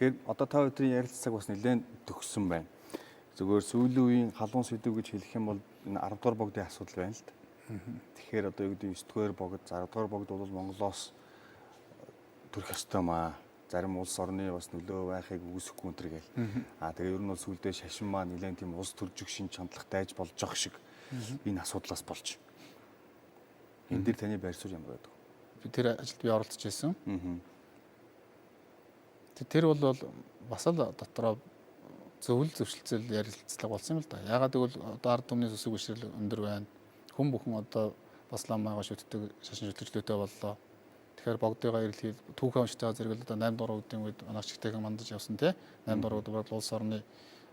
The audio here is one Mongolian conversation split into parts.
Тэгэхээр одоо та өдрийн ярилцлага бас нэлээд төгссөн байна. Зүгээр сүүлийн үеийн халуун сэдв гэж хэлэх юм бол энэ 10 дугаар богдын асуудал байна л да. Тэгэхээр одоо юу гэдэг 9 дугаар богд, 10 дугаар богд бол Монголоос төрөх ёстой маа. Зарим улс орны бас нөлөө байхыг үүсэхгүй энэ төр гээл. Тэгээ ер нь бол сүүлдээ шашин маа нэлээд тийм улс төржих шин чандлага дайж болж байгаа шиг энэ асуудлаас болж. Энд дээр таны байр суурь ямар байдаг вэ? Би тэр ажилд оролцож байсан. Тэр бол бас л дотроо зөвлөл зөвшөлтсөл ярилцлага болсон юм л да. Ягаад гэвэл одоо ард түмний сүсэг бишрэл өндөр байна. Хүн бүхэн одоо бас ламаагаа шүтдэг шашин шүтгэлтэй боллоо. Тэгэхээр богдыгаа эрэлхийл түүхэн унштай зэрэг л одоо 8 дугаар үеийн үед анх чигтэйхэн мандаж явсан тий. 8 дугаар үед бол улс орны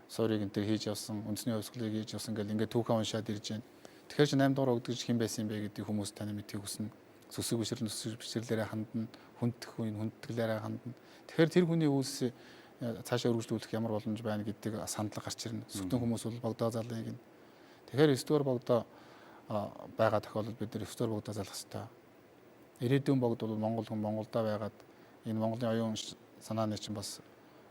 суурийг энэ төр хийж явсан, үндэсний хувьсгалыг хийж явсан гэл ингээд түүхэн уншаад ирж байна. Тэгэхээр чи 8 дугаар үед гэж хэн байсан юм бэ гэдэг хүмүүс таны мэдхийг хүснэ. Сүсэг бишрлээрээ хандна, хүндэх үе хүндэтгэлээрээ хандна. Тэгэхээр тэр хүний үйлс цаашаа өргөжлүүлэх ямар боломж байна гэдэг сандлага гарч ирнэ. Сүтэн хүмүүс бол богдоо залыг гин. Тэгэхээр 9 дугаар богдоо байгаа тохиолдолд бид нар 9 дугаар богдоо залах хэрэгтэй. Ирээдүйн богд бол Монгол хүн Монголдо байгаад энэ Монголын оюун санааны чинь бас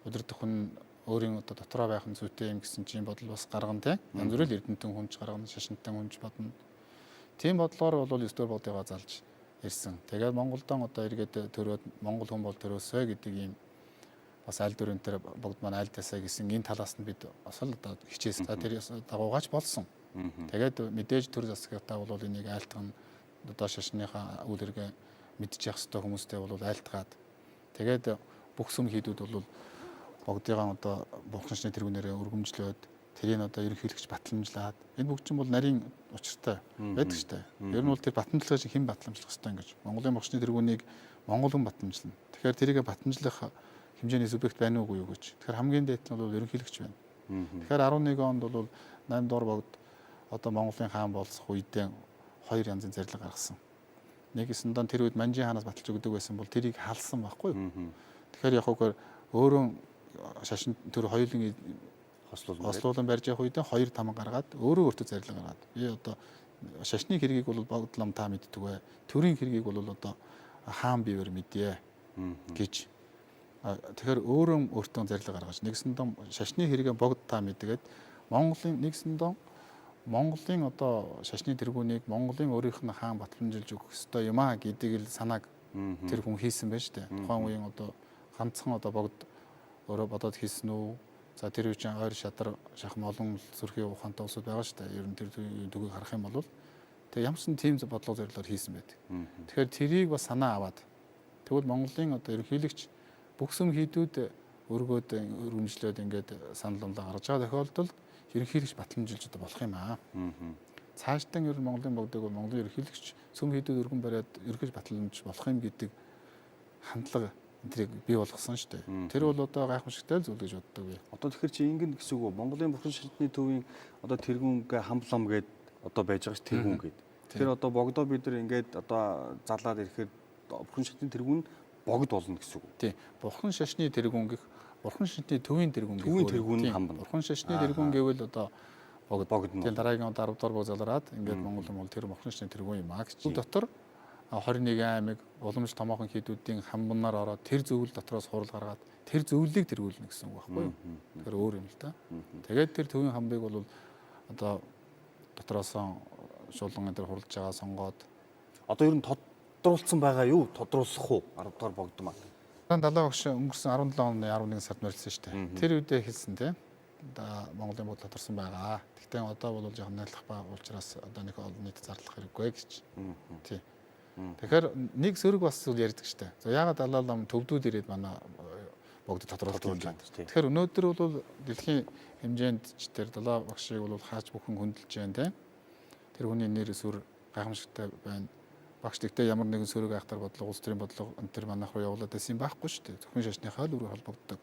удирдах хүн өөрийн одоо дотроо байх нь зүйтэй юм гэсэн чинь бодол бас гаргана тий. Янз бүрийн эрдэмтэн хүнж гаргана, шашинтай хүнж бодно. Тийм бодлоор бол 9 дугаар богдыгаа залж ирсэн. Тэгээд Монголдон одоо эргээд төрөөд Монгол хүн бол төрөөсэй гэдэг ийм бас аль дөрөн тэр богд маань аль тасаа гэсэн энэ талаас нь бид бас л одоо хичээсэн. Тэр дагуугаач болсон. Тэгээд мэдээж төр засагтаа бол энийг айлтгах одоо шашныхаа үйл хэрэг мэдчих хэвээр хүмүүстэй бол айлтгаад тэгээд бүх сүм хийдүүд бол богдыгаа одоо бурханчны тэргүүнээрээ өргөмжлөөд тэрийг одоо ерөнхийлөгч батламжлаад энэ бүгд чинь бол нарийн учиртай байдаг штэ. Ер нь бол тэр батламжлагыг хэн батламжлах хэвээр ингэж Монголын бурханчны тэргүүнийг Монгол хүн батламжлана. Тэгэхээр тэрийг батламжлах хэмжээний субъект байна уугүй юу гэж. Тэгэхээр хамгийн дээд нь бол ерөнхийлөгч байна. Тэгэхээр 11 онд бол 8 дугаар богд одоо Монголын хаан болцох үедээ хоёр янзын зарилга гаргасан. Нэг эсэндээ тэр үед Манжин хаанаас баталж өгдөг байсан бол тэрийг халсан байхгүй юу. Тэгэхээр яг хөөөр өөрөө шашин тэр хоёулын хослуулан барьж явах үедээ хоёр там гаргаад өөртөө зарилга гаргаад би одоо шашны хэргийг бол богдлом та мэддэг бай. Төрийн хэргийг бол одоо хаан бивэр мэдээ гэж. Тэгэхээр өөртөө зарилга гаргаж нэгсэндээ шашны хэрэгээ богд та мэдгээд Монголын нэгсэндээ Монголын одоо шашны тэргүүнийг Монголын өөрийнх нь хаан батламжилж өгөх ёстой юм а гэдэг л санааг тэр хүн хийсэн байж тээ. Тухайн үеийн одоо ганцхан одоо богд өөрөө бодоод хийсэн үү? За тэр үеийн ойр шадар шахам олон зүрхийн ухаантай улсууд байгаа шүү дээ. Ер нь тэр төгөөг харах юм бол тэгээ ямар ч тийм бодлого зорилгоор хийсэн байдаг. Тэгэхээр тэрийг бас санаа аваад тэгвэл Монголын одоо ерөнхийлөгч бүх сүм хийдүүд өргөөд өргөмжлөөд ингээд санал онлоо гаргаж байгаа тохиолдолд ерөнхийлөгч батламжилж одоо болох юм аа. Цаашдаа ер нь Монголын богдыг бол Монголын ерөнхийлөгч сүм хийдүүд өргөн бариад ерөнхийлөгч батламж болох юм гэдэг хандлага энтрийг бий болгосон шүү дээ. Тэр бол одоо гайхамшигтай зүйл гэж боддог би. Одоо тэгэхээр чи ингэн гэсэн үг үү? Монголын бурхан шашны төвийн одоо тэргүүнгээ хамлам гээд одоо байж байгаа ш тэргүүн гээд. Тэгэхээр одоо богдоо бид нар ингээд одоо залаад ирэхээр бурхан шашны тэргүүн богд болно гэсэн үг үү? Тийм. Бурхан шашны тэргүүн гэх бурхан шашны төвийн тэргүүн гэх тэргүүн хамбан. Бурхан шашны тэргүүн гэвэл одоо богд. Тийм дараагийн 10 дугаар бог залраад ингээд Монгол юм бол тэр бурхан шашны тэргүүн юм а гэж. Дотор 21 аймаг уламж томоохон хийдүүдийн хамбанаар ороод тэр зөвлөл дотроос хурал гаргаад тэр зөвлөлийг тэргүүлнэ гэсэн үг байхгүй юу? Тэгэхээр өөр юм л да. Тэгээд тэр төвийн хамбыг бол одоо дотроос шуулган энэ хуралж байгаа сонгоод одоо ер нь тодруулсан байгаа юу? Тодруулах уу? 10 дугаар богд маань. Далайн багш өнгөрсөн 17 оны 11 сард морилсан шүү дээ. Тэр үедээ хэлсэн тийм. Монголын богд тодорсон байгаа. Гэхдээ одоо бол жоохон найлах байгаа учраас одоо нэг олон нийт зарлах хэрэггүй гэж. Тийм. Тэгэхээр нэг сөрөг бас зүйл ярьдаг шүү дээ. За яагаад далаа лам төвдүүд ирээд манай богд тодруулах юм бэ? Тэгэхээр өнөөдөр бол дэлхийн хэмжээнд ч тэр далаа багшийг бол хаач бүхэн хөндлөж байна тийм. Тэр хүний нэр сүр гайхамшигтай байна. Багш тэгтээ ямар нэгэн сөрөг айхтар бодлого, улс төрийн бодлого энэ төр манайх руу явуулаад байсан юм байхгүй шүү дээ. Зөвхөн шашныхаа л үр холбогддог.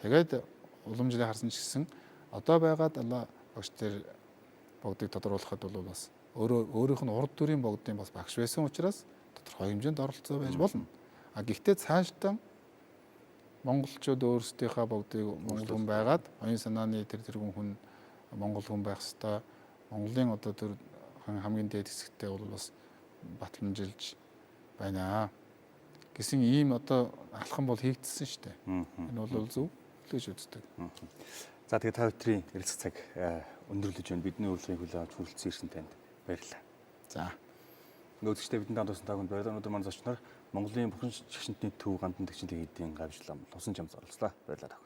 Тэгээд уламжлалыг харсан ч гэсэн одоо байгаа далаа багш тэр богдыг тодруулахад бол бас өөрийнх нь урд дүрийн богдын бас багш байсан учраас тодорхой хэмжээнд оролцоо байж болно. А гэхдээ цаашдаа монголчууд өөрсдийнхөө богдыг монгол хүн байгаад оюун санааны тэр тэргүүн хүн монгол хүн байх хэвээр Монголын одоо тэр хамгийн дээд хэсэгтээ бол бас батламжилж байна. гэсэн ийм одоо алхам бол хийгдсэн шүү дээ. Энэ бол зөв гэж үздэг. За тэгээд та бүхэн ярилцах цаг өндөрлөж байна. Бидний урилгыг хүлээн авч хүрэлцэн ирсэн танд баярлалаа. За. Нөөцчтэй бидний хамтсан тагонд баярлалаа. Өнөөдөр манай зочноор Монголын Бурхан шашинтны төв гандан төгчийн эдийн гавьчлам усан чамд орлоо. Баярлалаа.